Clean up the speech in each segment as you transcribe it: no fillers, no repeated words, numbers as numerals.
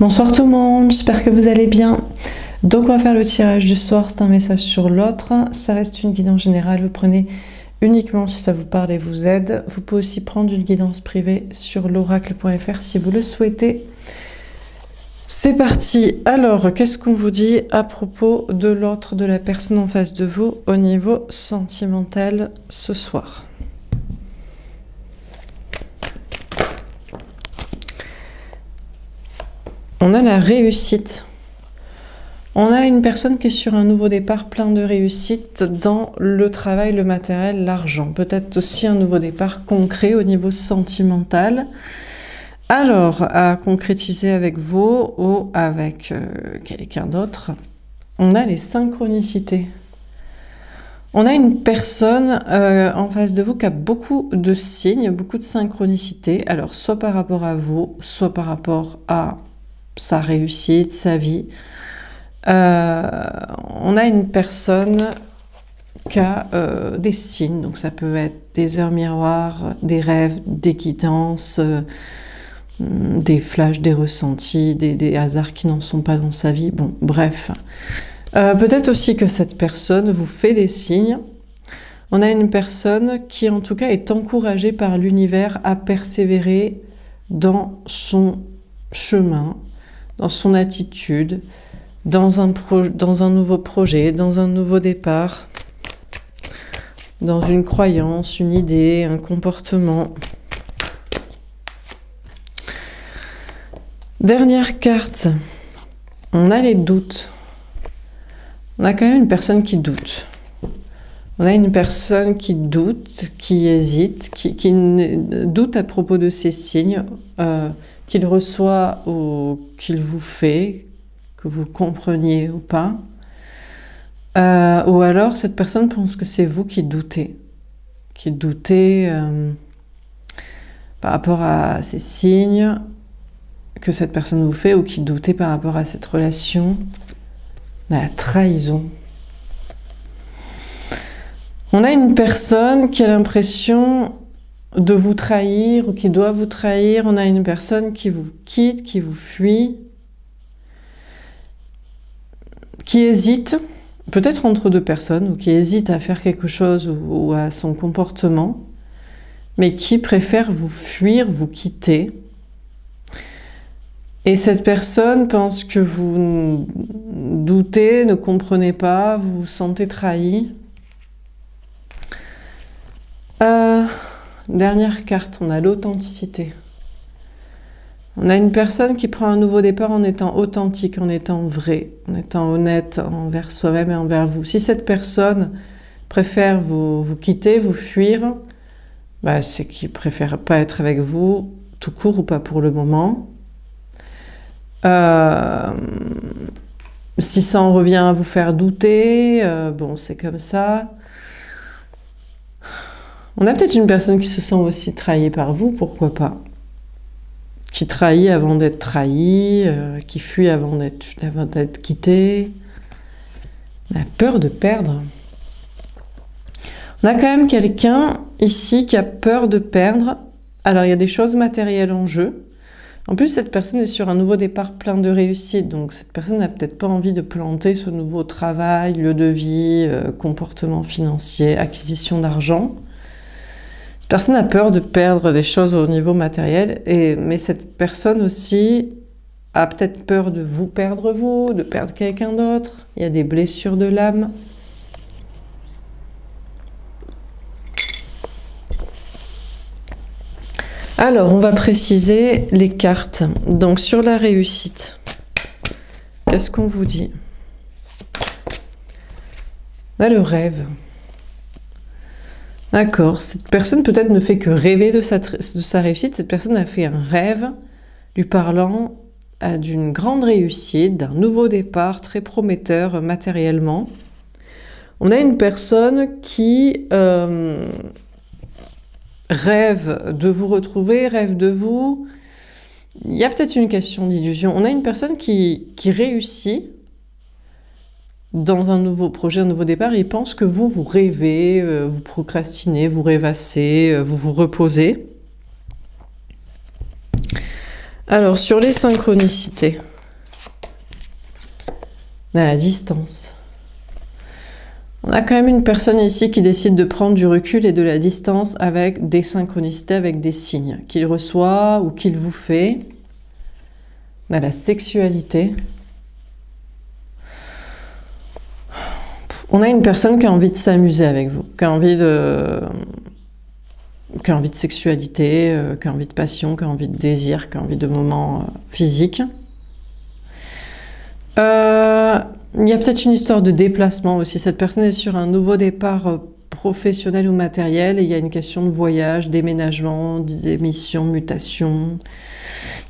Bonsoir tout le monde, j'espère que vous allez bien. Donc on va faire le tirage du soir, c'est un message sur l'autre. Ça reste une guidance générale, vous prenez uniquement si ça vous parle et vous aide. Vous pouvez aussi prendre une guidance privée sur l'oracle.fr si vous le souhaitez. C'est parti. Alors, qu'est-ce qu'on vous dit à propos de l'autre, de la personne en face de vous au niveau sentimental ce soir ? On a la réussite. On a une personne qui est sur un nouveau départ plein de réussite dans le travail, le matériel, l'argent. Peut-être aussi un nouveau départ concret au niveau sentimental. Alors, à concrétiser avec vous ou avec quelqu'un d'autre, on a les synchronicités. On a une personne en face de vous qui a beaucoup de signes, beaucoup de synchronicités. Alors, soit par rapport à vous, soit par rapport à sa réussite, sa vie. On a une personne qui a des signes, donc ça peut être des heures miroirs, des rêves, des guidances, des flashs, des ressentis, des hasards qui n'en sont pas dans sa vie. Bon, bref. Peut-être aussi que cette personne vous fait des signes. On a une personne qui, en tout cas, est encouragée par l'univers à persévérer dans son chemin, dans son attitude, dans un nouveau projet, dans un nouveau départ, dans une croyance, une idée, un comportement. Dernière carte, on a les doutes. On a quand même une personne qui doute. On a une personne qui doute, qui hésite, qui doute à propos de ces signes qu'il reçoit ou qu'il vous fait, que vous compreniez ou pas. Ou alors cette personne pense que c'est vous qui doutez par rapport à ces signes que cette personne vous fait ou qui doutez par rapport à cette relation. On a la trahison. On a une personne qui a l'impression de vous trahir ou qui doit vous trahir. On a une personne qui vous quitte, qui vous fuit, qui hésite, peut-être entre deux personnes, ou qui hésite à faire quelque chose ou à son comportement, mais qui préfère vous fuir, vous quitter. Et cette personne pense que vous doutez, ne comprenez pas, vous vous sentez trahi. Dernière carte, on a l'authenticité. On a une personne qui prend un nouveau départ en étant authentique, en étant vrai, en étant honnête envers soi-même et envers vous. Si cette personne préfère vous quitter, vous fuir, bah c'est qu'il préfère pas être avec vous, tout court ou pas pour le moment. Si ça en revient à vous faire douter, bon, c'est comme ça. On a peut-être une personne qui se sent aussi trahie par vous, pourquoi pas. Qui trahit avant d'être trahi, qui fuit avant d'être quitté. On a peur de perdre. On a quand même quelqu'un ici qui a peur de perdre. Alors, il y a des choses matérielles en jeu. En plus, cette personne est sur un nouveau départ plein de réussite. Donc, cette personne n'a peut-être pas envie de planter ce nouveau travail, lieu de vie, comportement financier, acquisition d'argent. Personne a peur de perdre des choses au niveau matériel, mais cette personne aussi a peut-être peur de vous perdre vous, de perdre quelqu'un d'autre. Il y a des blessures de l'âme. Alors, on va préciser les cartes. Donc, sur la réussite, qu'est-ce qu'on vous dit? On a le rêve. D'accord, cette personne peut-être ne fait que rêver de sa réussite. Cette personne a fait un rêve lui parlant d'une grande réussite, d'un nouveau départ très prometteur matériellement. On a une personne qui rêve de vous retrouver, rêve de vous. Il y a peut-être une question d'illusion. On a une personne qui réussit dans un nouveau projet, un nouveau départ, il pense que vous rêvez, vous procrastinez, vous rêvassez, vous vous reposez. Alors, sur les synchronicités, On a la distance. On a quand même une personne ici qui décide de prendre du recul et de la distance avec des synchronicités, avec des signes qu'il reçoit ou qu'il vous fait. On a la sexualité. On a une personne qui a envie de s'amuser avec vous, qui a envie de sexualité, qui a envie de passion, qui a envie de désir, qui a envie de moments physiques. Il y a peut-être une histoire de déplacement aussi. Cette personne est sur un nouveau départ professionnel ou matériel et il y a une question de voyage, déménagement, démission, mutation.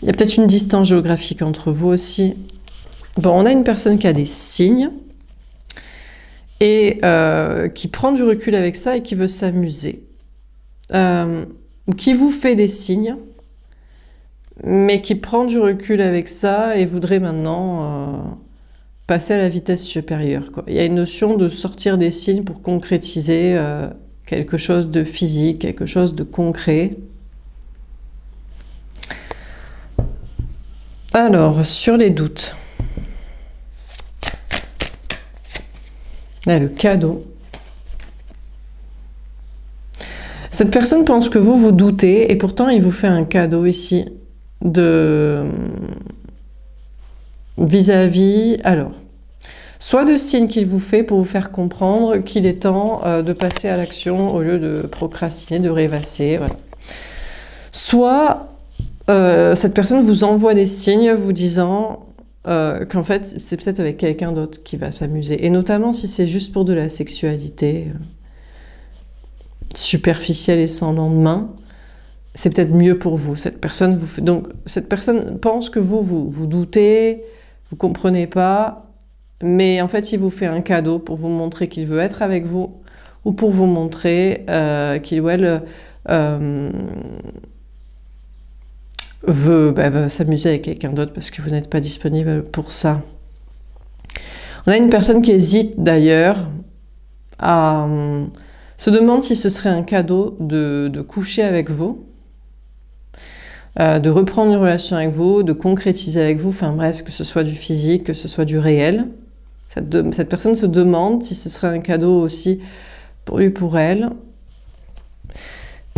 Il y a peut-être une distance géographique entre vous aussi. Bon, on a une personne qui a des signes et qui prend du recul avec ça et qui veut s'amuser. Qui vous fait des signes, mais qui prend du recul avec ça et voudrait maintenant passer à la vitesse supérieure, quoi. Il y a une notion de sortir des signes pour concrétiser quelque chose de physique, quelque chose de concret. Alors, sur les doutes. Là, le cadeau. Cette personne pense que vous doutez et pourtant il vous fait un cadeau ici de vis-à-vis, alors, soit de signes qu'il vous fait pour vous faire comprendre qu'il est temps de passer à l'action au lieu de procrastiner, de rêvasser, voilà. Soit cette personne vous envoie des signes vous disant qu'en fait c'est peut-être avec quelqu'un d'autre qui va s'amuser, et notamment si c'est juste pour de la sexualité superficielle et sans lendemain, c'est peut-être mieux pour vous. Cette personne vous fait... Donc cette personne pense que vous doutez, vous comprenez pas, mais en fait il vous fait un cadeau pour vous montrer qu'il veut être avec vous ou pour vous montrer qu'il ou elle veut s'amuser avec quelqu'un d'autre parce que vous n'êtes pas disponible pour ça. On a une personne qui hésite d'ailleurs à se demande si ce serait un cadeau de coucher avec vous, de reprendre une relation avec vous, de concrétiser avec vous, enfin bref, que ce soit du physique, que ce soit du réel. Cette personne se demande si ce serait un cadeau aussi pour lui, pour elle.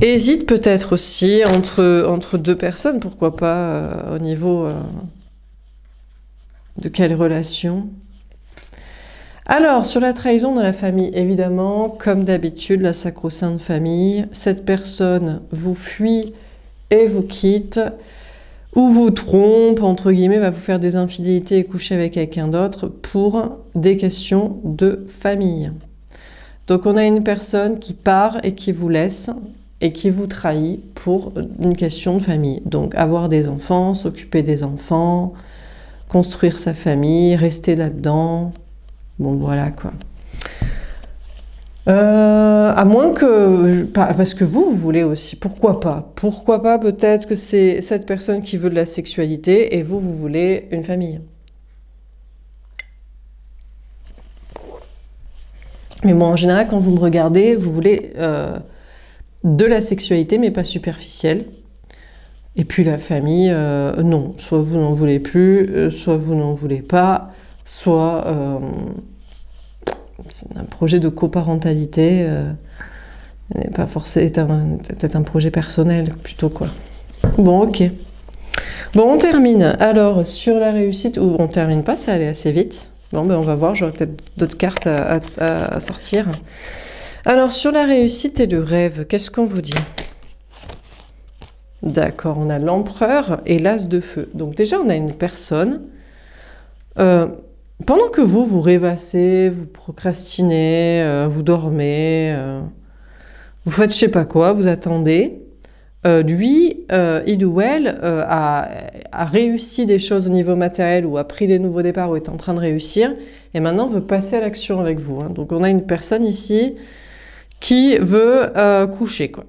Hésite peut-être aussi entre deux personnes, pourquoi pas au niveau de quelle relation. Alors, sur la trahison dans la famille, évidemment, comme d'habitude, la sacro-sainte famille, cette personne vous fuit et vous quitte, ou vous trompe, entre guillemets, va vous faire des infidélités et coucher avec quelqu'un d'autre pour des questions de famille. Donc on a une personne qui part et qui vous laisse et qui vous trahit pour une question de famille. Donc avoir des enfants, s'occuper des enfants, construire sa famille, rester là-dedans. Bon voilà quoi. À moins que... Parce que vous voulez aussi, pourquoi pas? Pourquoi pas peut-être que c'est cette personne qui veut de la sexualité et vous voulez une famille. Mais bon, en général, quand vous me regardez, vous voulez de la sexualité, mais pas superficielle. Et puis la famille, non. Soit vous n'en voulez plus, soit vous n'en voulez pas, soit... c'est un projet de coparentalité, pas forcément, peut-être un projet personnel plutôt quoi. Bon, ok. Bon, on termine. Alors, sur la réussite, ou on termine pas, ça allait assez vite. Bon, ben on va voir, j'aurai peut-être d'autres cartes à sortir. Alors, sur la réussite et le rêve, qu'est-ce qu'on vous dit? D'accord, on a l'empereur et l'as de feu. Donc déjà, on a une personne... pendant que vous rêvassez, vous procrastinez, vous dormez, vous faites je sais pas quoi, vous attendez, lui, il ou elle a réussi des choses au niveau matériel ou a pris des nouveaux départs ou est en train de réussir et maintenant veut passer à l'action avec vous. Hein. Donc on a une personne ici qui veut coucher, quoi.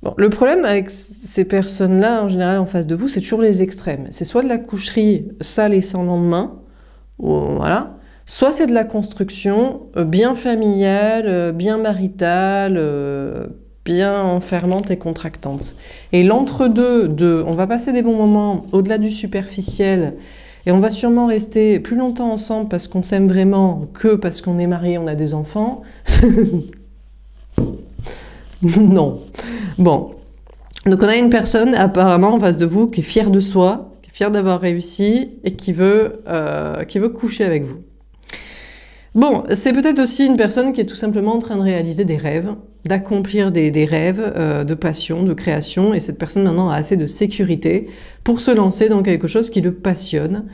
Bon, le problème avec ces personnes-là, en général, en face de vous, c'est toujours les extrêmes. C'est soit de la coucherie sale et sans lendemain, ou, voilà, soit c'est de la construction bien familiale, bien maritale, bien enfermante et contractante. Et l'entre-deux, on va passer des bons moments au-delà du superficiel Et on va sûrement rester plus longtemps ensemble parce qu'on s'aime vraiment que parce qu'on est marié, on a des enfants. Non. Bon. Donc on a une personne apparemment en face de vous qui est fière de soi, qui est fière d'avoir réussi et qui veut coucher avec vous. Bon, c'est peut-être aussi une personne qui est tout simplement en train de réaliser des rêves, d'accomplir des rêves de passion, de création, et cette personne maintenant a assez de sécurité pour se lancer dans quelque chose qui le passionne.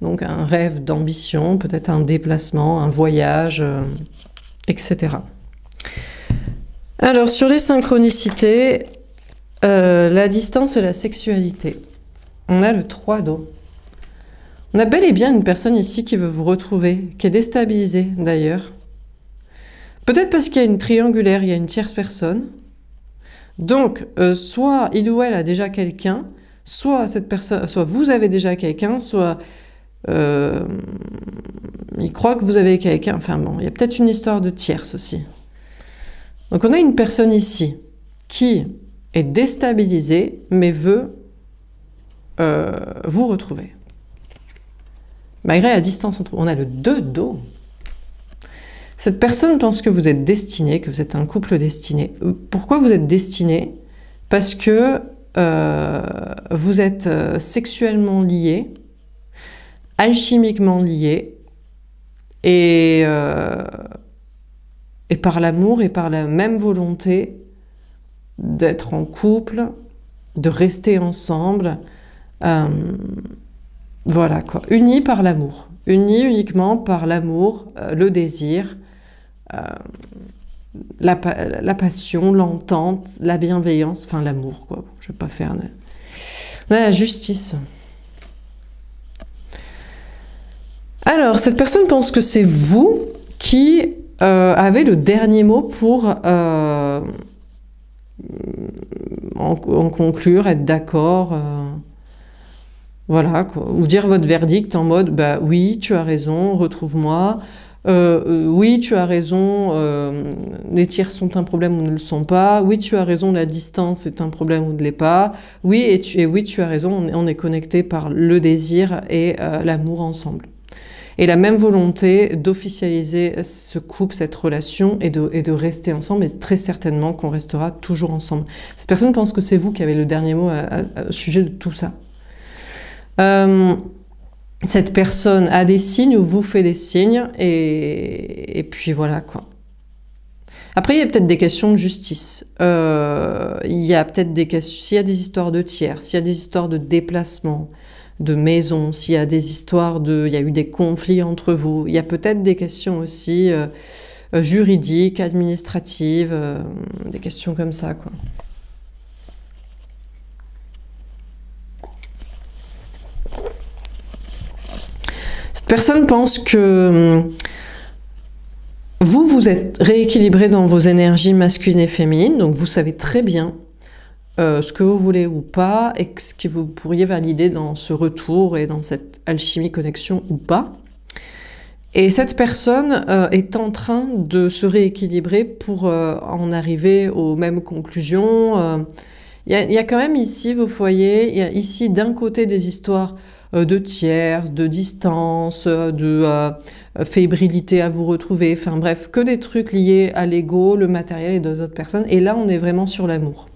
Donc un rêve d'ambition, peut-être un déplacement, un voyage, etc. Alors sur les synchronicités, la distance et la sexualité. On a le 3 d'eau. On a bel et bien une personne ici qui veut vous retrouver, qui est déstabilisée d'ailleurs. Peut-être parce qu'il y a une triangulaire, il y a une tierce personne. Donc, soit il ou elle a déjà quelqu'un, soit cette personne, soit vous avez déjà quelqu'un, soit il croit que vous avez quelqu'un. Enfin bon, il y a peut-être une histoire de tierce aussi. Donc on a une personne ici qui est déstabilisée, mais veut vous retrouver. Malgré la distance entre vous, on a le 2 d'eau. Cette personne pense que vous êtes destiné, que vous êtes un couple destiné. Pourquoi vous êtes destiné? Parce que vous êtes sexuellement liés, alchimiquement liés, et par l'amour et par la même volonté d'être en couple, de rester ensemble. Voilà quoi, unis par l'amour, unis uniquement par l'amour, le désir, la passion, l'entente, la bienveillance, enfin l'amour quoi. Je vais pas faire. On a la justice. Alors cette personne pense que c'est vous qui avez le dernier mot pour en conclure, être d'accord. Voilà, quoi. Ou dire votre verdict en mode bah oui, tu as raison, retrouve-moi. Oui, tu as raison, les tiers sont un problème ou ne le sont pas. Oui, tu as raison, la distance est un problème ou ne l'est pas. Oui, et oui, tu as raison, on est connecté par le désir et l'amour ensemble. Et la même volonté d'officialiser ce couple, cette relation et de rester ensemble, et très certainement qu'on restera toujours ensemble. Cette personne pense que c'est vous qui avez le dernier mot au sujet de tout ça. Cette personne a des signes ou vous fait des signes et puis voilà quoi. Après il y a peut-être des questions de justice, il y a peut-être des questions, s'il y a des histoires de tiers, s'il y a des histoires de déplacement, de maison, s'il y a des histoires il y a eu des conflits entre vous, il y a peut-être des questions aussi juridiques, administratives, des questions comme ça quoi. Personne pense que vous êtes rééquilibré dans vos énergies masculines et féminines, donc vous savez très bien ce que vous voulez ou pas, et ce que vous pourriez valider dans ce retour et dans cette alchimie connexion ou pas. Et cette personne est en train de se rééquilibrer pour en arriver aux mêmes conclusions. Il y a quand même ici, vous voyez, il y a ici d'un côté des histoires de tiers, de distance, de fébrilité à vous retrouver, enfin bref, que des trucs liés à l'ego, le matériel et d'autres autres personnes. Et là, on est vraiment sur l'amour.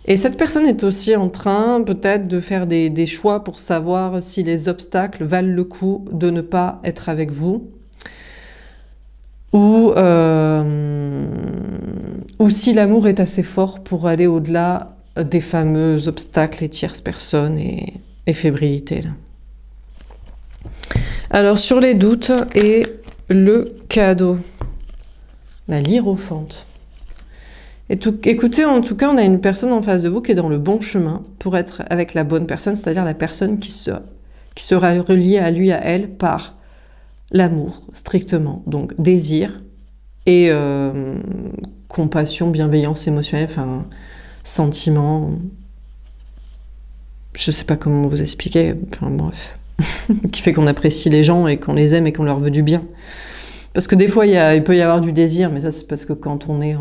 Et cette personne est aussi en train peut-être de faire des choix pour savoir si les obstacles valent le coup de ne pas être avec vous. Ou si l'amour est assez fort pour aller au-delà des fameux obstacles et tierces personnes et fébrilité. Là. Alors sur les doutes et le cadeau, la lyrophante. Écoutez, en tout cas, on a une personne en face de vous qui est dans le bon chemin pour être avec la bonne personne, c'est-à-dire la personne qui sera reliée à lui, à elle, par l'amour, strictement. Donc désir et compassion, bienveillance émotionnelle, enfin sentiment. Je sais pas comment vous expliquer, enfin, bref. Qui fait qu'on apprécie les gens et qu'on les aime et qu'on leur veut du bien. Parce que des fois, il peut y avoir du désir, mais ça c'est parce que quand on est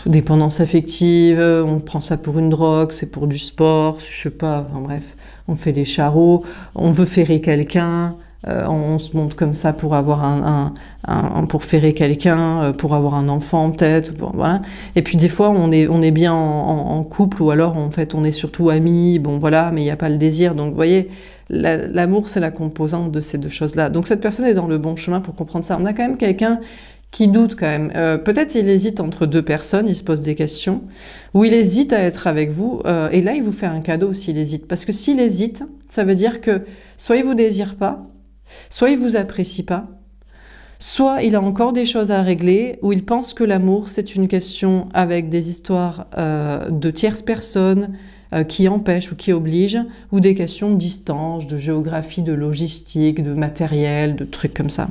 dépendance affective, on prend ça pour une drogue, c'est pour du sport, je sais pas, enfin bref, on fait les charros, on veut ferrer quelqu'un, on se montre comme ça pour avoir pour ferrer quelqu'un, pour avoir un enfant peut-être, voilà. Et puis des fois on est bien en couple, ou alors en fait on est surtout amis, bon voilà, mais il n'y a pas le désir. Donc vous voyez, l'amour c'est la composante de ces deux choses-là. Donc cette personne est dans le bon chemin pour comprendre ça. On a quand même quelqu'un qui doute quand même. Peut-être il hésite entre deux personnes, il se pose des questions, ou il hésite à être avec vous, et là il vous fait un cadeau s'il hésite. Parce que s'il hésite, ça veut dire que soit il vous désire pas, soit il vous apprécie pas, soit il a encore des choses à régler, ou il pense que l'amour c'est une question avec des histoires de tierces personnes, qui empêchent ou qui obligent, ou des questions de distance, de géographie, de logistique, de matériel, de trucs comme ça.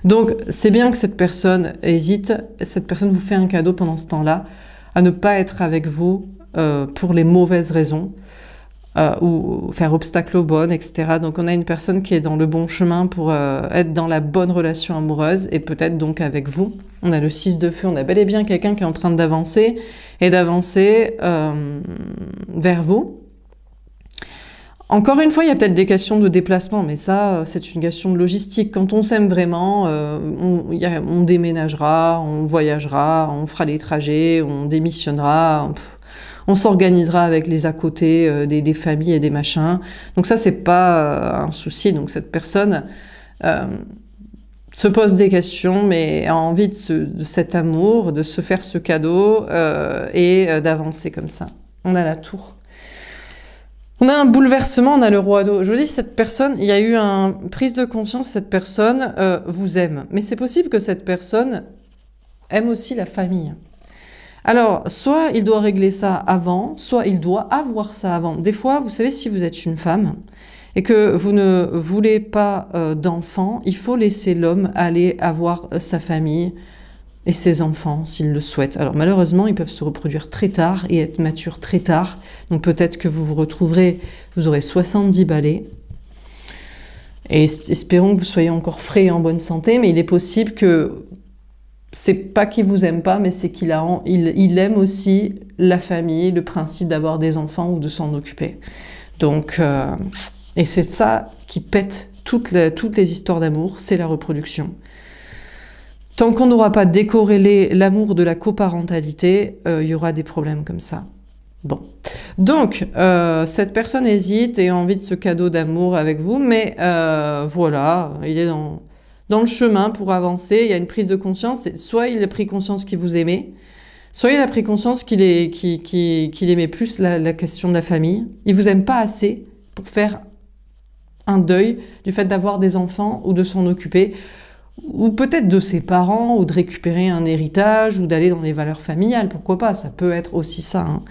Donc c'est bien que cette personne hésite, cette personne vous fait un cadeau pendant ce temps-là, à ne pas être avec vous pour les mauvaises raisons, ou faire obstacle aux bonnes, etc. Donc on a une personne qui est dans le bon chemin pour être dans la bonne relation amoureuse, et peut-être donc avec vous. On a le 6 de feu, on a bel et bien quelqu'un qui est en train d'avancer, et d'avancer vers vous. Encore une fois, il y a peut-être des questions de déplacement, mais ça, c'est une question de logistique. Quand on s'aime vraiment, on déménagera, on voyagera, on fera les trajets, on démissionnera, on s'organisera avec les à côté des familles et des machins. Donc ça, c'est pas un souci. Donc cette personne se pose des questions, mais a envie de cet amour, de se faire ce cadeau et d'avancer comme ça. On a la tour. On a un bouleversement, on a le roi d'eau. Je vous dis, cette personne, il y a eu une prise de conscience, cette personne vous aime. Mais c'est possible que cette personne aime aussi la famille. Alors, soit il doit régler ça avant, soit il doit avoir ça avant. Des fois, vous savez, si vous êtes une femme et que vous ne voulez pas d'enfants, il faut laisser l'homme aller avoir sa famille et ses enfants s'il le souhaite. Alors malheureusement, ils peuvent se reproduire très tard et être matures très tard. Donc peut-être que vous vous retrouverez, vous aurez 70 balais. Et espérons que vous soyez encore frais et en bonne santé, mais il est possible que c'est pas qu'il vous aime pas, mais c'est qu'il aime aussi la famille, le principe d'avoir des enfants ou de s'en occuper. Donc, et c'est ça qui pète toutes les histoires d'amour, c'est la reproduction. Tant qu'on n'aura pas décorrélé l'amour de la coparentalité, il y aura des problèmes comme ça. Bon. Donc, cette personne hésite et a envie de ce cadeau d'amour avec vous, mais voilà, il est dans le chemin pour avancer. Il y a une prise de conscience. Soit il a pris conscience qu'il vous aimait, soit il a pris conscience qu'il aimait plus la question de la famille. Il vous aime pas assez pour faire un deuil du fait d'avoir des enfants ou de s'en occuper, ou peut-être de ses parents, ou de récupérer un héritage, ou d'aller dans les valeurs familiales, pourquoi pas, ça peut être aussi ça. Hein.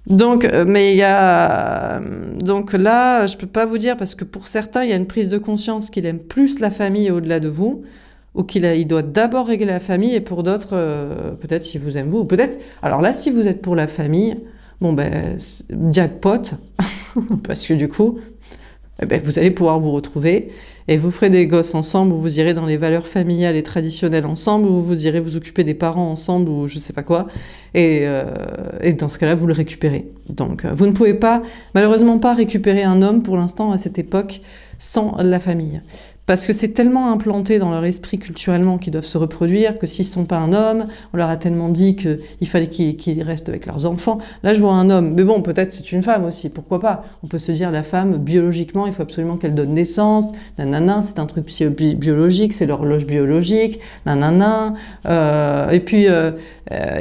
Donc, mais il y a... Donc là, je peux pas vous dire, parce que pour certains, il y a une prise de conscience qu'il aime plus la famille au-delà de vous, ou il doit d'abord régler la famille, et pour d'autres, peut-être s'il vous aime vous, ou peut-être... Alors là, si vous êtes pour la famille, bon ben, jackpot, parce que du coup... Eh ben, vous allez pouvoir vous retrouver et vous ferez des gosses ensemble, ou vous irez dans les valeurs familiales et traditionnelles ensemble, ou vous irez vous occuper des parents ensemble, ou je sais pas quoi, et dans ce cas-là, vous le récupérez. Donc, vous ne pouvez pas, malheureusement pas récupérer un homme pour l'instant à cette époque sans la famille. Parce que c'est tellement implanté dans leur esprit culturellement qu'ils doivent se reproduire, que s'ils ne sont pas un homme, on leur a tellement dit qu'il fallait qu'ils restent avec leurs enfants. Là, je vois un homme, mais bon, peut-être c'est une femme aussi, pourquoi pas? On peut se dire, la femme, biologiquement, il faut absolument qu'elle donne naissance, nanana, c'est un truc biologique, c'est l'horloge biologique, nanana, et puis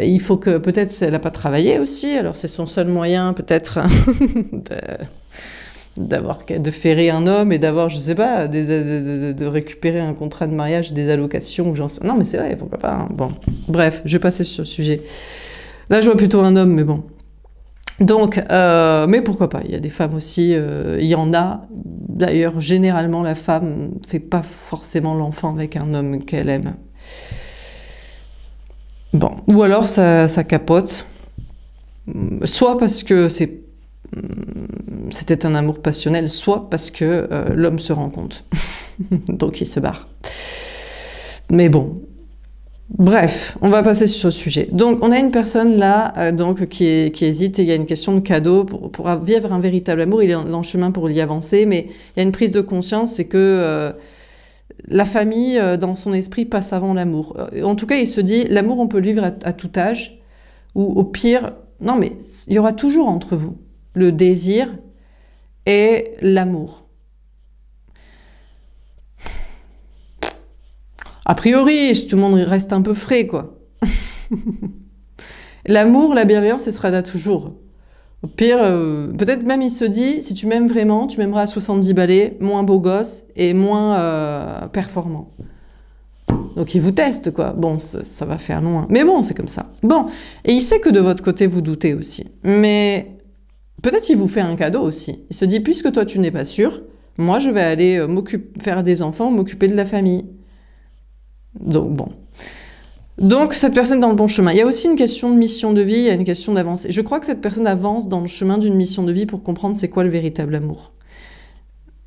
il faut que, peut-être, elle n'a pas travaillé aussi, alors c'est son seul moyen, peut-être, de ferrer un homme et d'avoir, je sais pas, de récupérer un contrat de mariage, des allocations, ou j'en sais... Non, mais c'est vrai, pourquoi pas, hein. Bon, bref, je vais passer sur le sujet. Là, je vois plutôt un homme, mais bon. Donc, mais pourquoi pas, il y a des femmes aussi, il y en a. D'ailleurs, généralement, la femme ne fait pas forcément l'enfant avec un homme qu'elle aime. Bon, ou alors ça capote. Soit parce que c'était un amour passionnel, soit parce que l'homme se rend compte. Donc il se barre. Mais bon, Bref, on va passer sur ce sujet. Donc, on a une personne là donc qui hésite et il y a une question de cadeau. Pour vivre un véritable amour, il est dans le chemin pour y avancer, mais il y a une prise de conscience, c'est que la famille, dans son esprit, passe avant l'amour. En tout cas, il se dit, l'amour, on peut le vivre à tout âge, ou au pire, non mais il y aura toujours entre vous le désir et l'amour. A priori, tout le monde reste un peu frais, quoi. L'amour, la bienveillance, ce sera là toujours. Au pire, peut-être même il se dit, si tu m'aimes vraiment, tu m'aimeras à 70 balais, moins beau gosse et moins performant. Donc il vous teste, quoi. Bon, ça va faire loin. Mais bon, c'est comme ça. Bon, et il sait que de votre côté, vous doutez aussi. Mais peut-être il vous fait un cadeau aussi. Il se dit, puisque toi, tu n'es pas sûr, moi, je vais aller faire des enfants, m'occuper de la famille. Donc bon. Donc cette personne est dans le bon chemin. Il y a aussi une question de mission de vie, il y a une question d'avancée. Je crois que cette personne avance dans le chemin d'une mission de vie pour comprendre c'est quoi le véritable amour.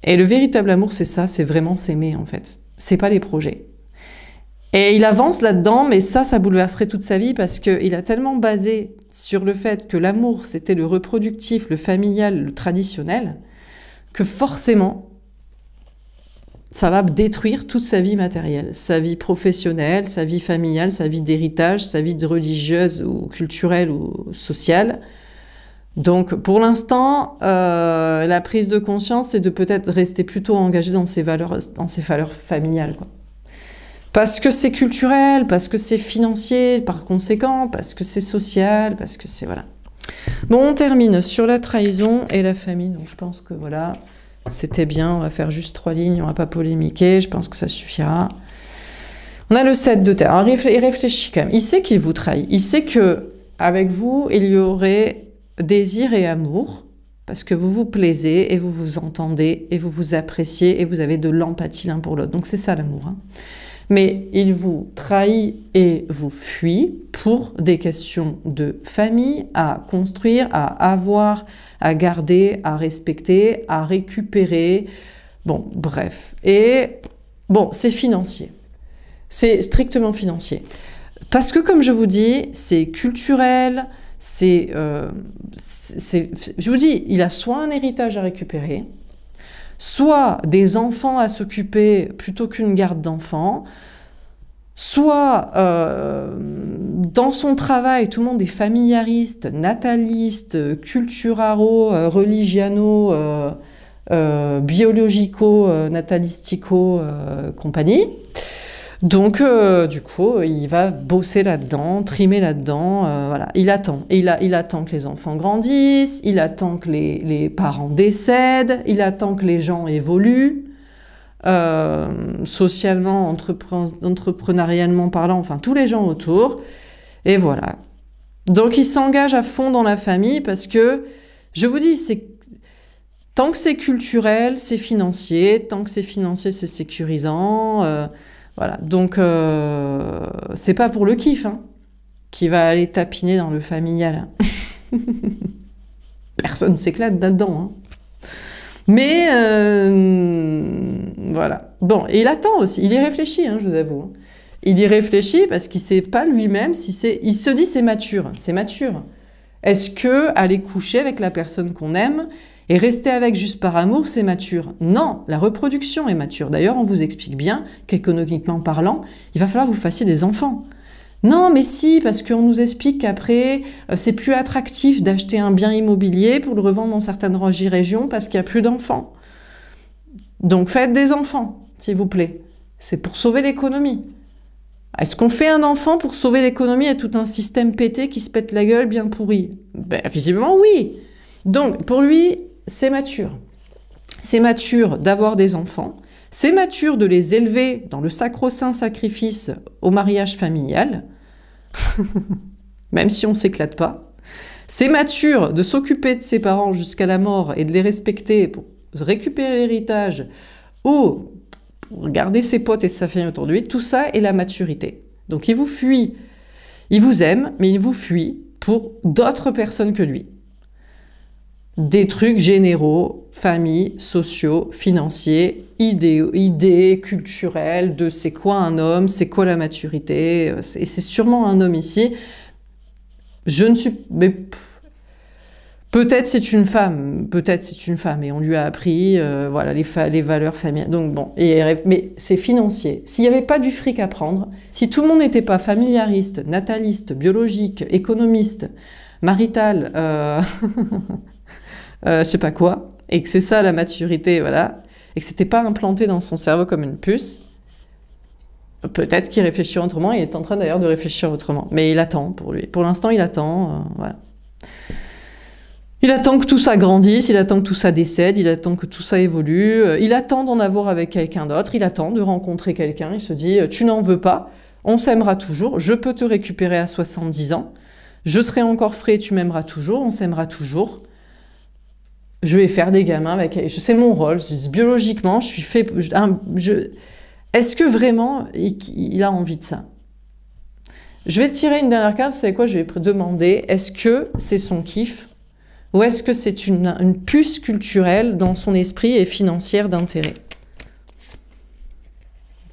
Et le véritable amour, c'est ça, c'est vraiment s'aimer en fait. C'est pas les projets. Et il avance là-dedans, mais ça bouleverserait toute sa vie parce qu'il a tellement basé sur le fait que l'amour, c'était le reproductif, le familial, le traditionnel, que forcément, ça va détruire toute sa vie matérielle, sa vie professionnelle, sa vie familiale, sa vie d'héritage, sa vie de religieuse ou culturelle ou sociale. Donc pour l'instant, la prise de conscience, c'est de peut-être rester plutôt engagé dans ses valeurs familiales, quoi. Parce que c'est culturel, parce que c'est financier, par conséquent, parce que c'est social, parce que c'est... voilà. Bon, on termine sur la trahison et la famille, donc je pense que voilà... C'était bien, on va faire juste 3 lignes, on va pas polémiquer, je pense que ça suffira. On a le 7 de terre. Alors, il réfléchit quand même. Il sait qu'il vous trahit. Il sait que avec vous, il y aurait désir et amour, parce que vous vous plaisez et vous vous entendez et vous vous appréciez et vous avez de l'empathie l'un pour l'autre. Donc c'est ça l'amour. Hein. Mais il vous trahit et vous fuit pour des questions de famille à construire, à avoir, à garder, à respecter, à récupérer. Bon, bref. Et bon, c'est financier. C'est strictement financier. Parce que, comme je vous dis, c'est culturel, je vous dis, il a soit un héritage à récupérer, soit des enfants à s'occuper plutôt qu'une garde d'enfants, soit dans son travail, tout le monde est familiariste, nataliste, culturaro, religiano, biologico, natalistico, compagnie. Donc, du coup, il va bosser là-dedans, trimer là-dedans, voilà. Il attend. Et il attend que les enfants grandissent, il attend que les parents décèdent, il attend que les gens évoluent, socialement, entrepreneurialement parlant, enfin, tous les gens autour. Et voilà. Donc, il s'engage à fond dans la famille parce que, je vous dis, tant que c'est culturel, c'est financier. Tant que c'est financier, c'est sécurisant. Voilà, donc c'est pas pour le kiff hein, qui va aller tapiner dans le familial. Personne s'éclate là-dedans. Hein. Mais voilà. Bon, et il attend aussi. Il y réfléchit, hein, je vous avoue. Hein. Il y réfléchit parce qu'il sait pas lui-même si c'est. Il se dit c'est mature. C'est mature. Est-ce que aller coucher avec la personne qu'on aime et rester avec juste par amour, c'est mature? Non, la reproduction est mature. D'ailleurs, on vous explique bien qu'économiquement parlant, il va falloir que vous fassiez des enfants. Non, mais si, parce qu'on nous explique qu'après, c'est plus attractif d'acheter un bien immobilier pour le revendre dans certaines régions parce qu'il n'y a plus d'enfants. Donc faites des enfants, s'il vous plaît. C'est pour sauver l'économie. Est-ce qu'on fait un enfant pour sauver l'économie et tout un système pété qui se pète la gueule bien pourri? Ben, visiblement, oui. Donc, pour lui, c'est mature. C'est mature d'avoir des enfants. C'est mature de les élever dans le sacro-saint sacrifice au mariage familial, même si on ne s'éclate pas. C'est mature de s'occuper de ses parents jusqu'à la mort et de les respecter pour récupérer l'héritage ou pour garder ses potes et sa famille autour de lui. Tout ça est la maturité. Donc il vous fuit. Il vous aime, mais il vous fuit pour d'autres personnes que lui. des trucs généraux, famille, sociaux, financiers, idées culturelles de c'est quoi un homme, c'est quoi la maturité, et c'est sûrement un homme ici. Je ne suis... Mais, peut-être c'est une femme, et on lui a appris voilà, les valeurs familiales. Donc bon, mais c'est financier. S'il n'y avait pas du fric à prendre, si tout le monde n'était pas familiariste, nataliste, biologique, économiste, marital, je sais pas quoi, et que c'est ça la maturité, voilà, et que c'était pas implanté dans son cerveau comme une puce, peut-être qu'il réfléchit autrement, il est en train d'ailleurs de réfléchir autrement. Mais il attend pour lui. Pour l'instant, il attend, voilà. Il attend que tout ça grandisse, il attend que tout ça décède, il attend que tout ça évolue, il attend d'en avoir avec quelqu'un d'autre, il attend de rencontrer quelqu'un, il se dit « tu n'en veux pas, on s'aimera toujours, je peux te récupérer à 70 ans, je serai encore frais, tu m'aimeras toujours, on s'aimera toujours, je vais faire des gamins avec elle, c'est mon rôle, biologiquement, je suis fait... Est-ce que vraiment il a envie de ça? Je vais tirer une dernière carte, vous savez quoi, je vais demander, est-ce que c'est son kiff? Ou est-ce que c'est une puce culturelle dans son esprit et financière d'intérêt?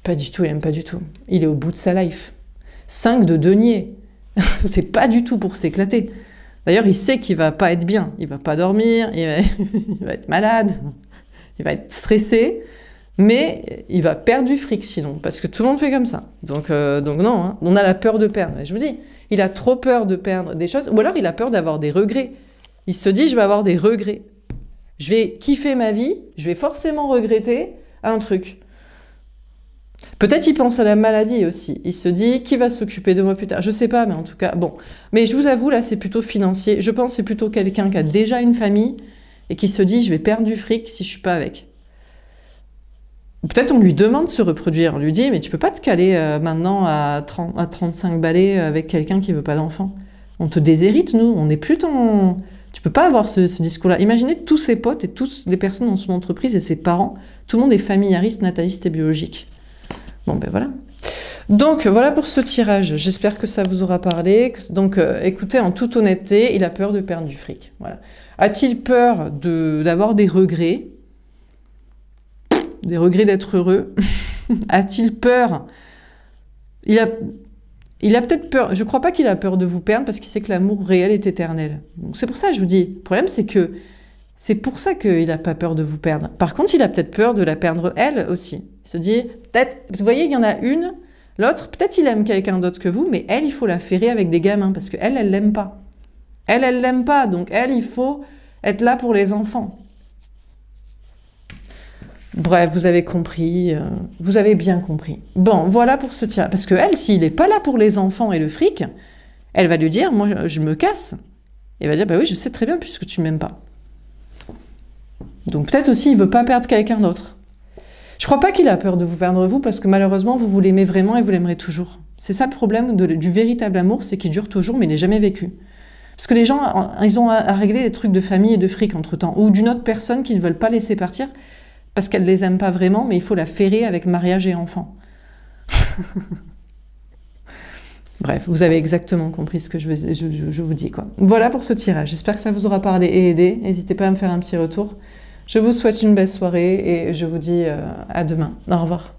Pas du tout, il n'aime pas du tout. Il est au bout de sa life. 5 de denier. C'est pas du tout pour s'éclater. D'ailleurs, il sait qu'il va pas être bien. Il va pas dormir, il va être malade, il va être stressé, mais il va perdre du fric sinon, parce que tout le monde fait comme ça. Donc non, hein. On a la peur de perdre. Je vous dis, il a trop peur de perdre des choses, ou alors il a peur d'avoir des regrets. Il se dit, je vais avoir des regrets. Je vais kiffer ma vie, je vais forcément regretter un truc. Peut-être il pense à la maladie aussi. Il se dit, qui va s'occuper de moi plus tard? Je sais pas, mais en tout cas, bon. Mais je vous avoue, là, c'est plutôt financier. Je pense que c'est plutôt quelqu'un qui a déjà une famille et qui se dit, je vais perdre du fric si je suis pas avec. Peut-être on lui demande de se reproduire. On lui dit, mais tu peux pas te caler maintenant à 35 balais avec quelqu'un qui veut pas d'enfant. On te déshérite, nous. On n'est plus ton... Tu peux pas avoir ce discours-là. Imaginez tous ses potes et toutes les personnes dans son entreprise et ses parents. Tout le monde est familiariste, nataliste et biologique. Bon, ben voilà. Donc, voilà pour ce tirage. J'espère que ça vous aura parlé. Donc, écoutez, en toute honnêteté, il a peur de perdre du fric. Voilà. A-t-il peur d'avoir des regrets? Des regrets d'être heureux? A-t-il peur? Il a peut-être peur, je ne crois pas qu'il a peur de vous perdre parce qu'il sait que l'amour réel est éternel. C'est pour ça que je vous dis, le problème c'est que c'est pour ça qu'il n'a pas peur de vous perdre. Par contre, il a peut-être peur de la perdre elle aussi. Il se dit, peut-être, vous voyez, il y en a une, l'autre, peut-être il aime quelqu'un d'autre que vous, mais elle, il faut la ferrer avec des gamins parce qu'elle, elle l'aime pas. Elle l'aime pas, donc elle, il faut être là pour les enfants. Bref, vous avez compris, vous avez bien compris. Bon, voilà pour ce tirage. Parce que elle, s'il n'est pas là pour les enfants et le fric, elle va lui dire, moi, je me casse. Et elle va dire, bah oui, je sais très bien puisque tu m'aimes pas. Donc peut-être aussi, il veut pas perdre quelqu'un d'autre. Je crois pas qu'il a peur de vous perdre vous, parce que malheureusement, vous l'aimez vraiment et vous l'aimerez toujours. C'est ça le problème du véritable amour, c'est qu'il dure toujours, mais il n'est jamais vécu. Parce que les gens, ils ont à régler des trucs de famille et de fric entre-temps, ou d'une autre personne qu'ils ne veulent pas laisser partir, parce qu'elle ne les aime pas vraiment, mais il faut la ferrer avec mariage et enfant. Bref, vous avez exactement compris ce que je vous dis, quoi. Voilà pour ce tirage. J'espère que ça vous aura parlé et aidé. N'hésitez pas à me faire un petit retour. Je vous souhaite une belle soirée et je vous dis à demain. Au revoir.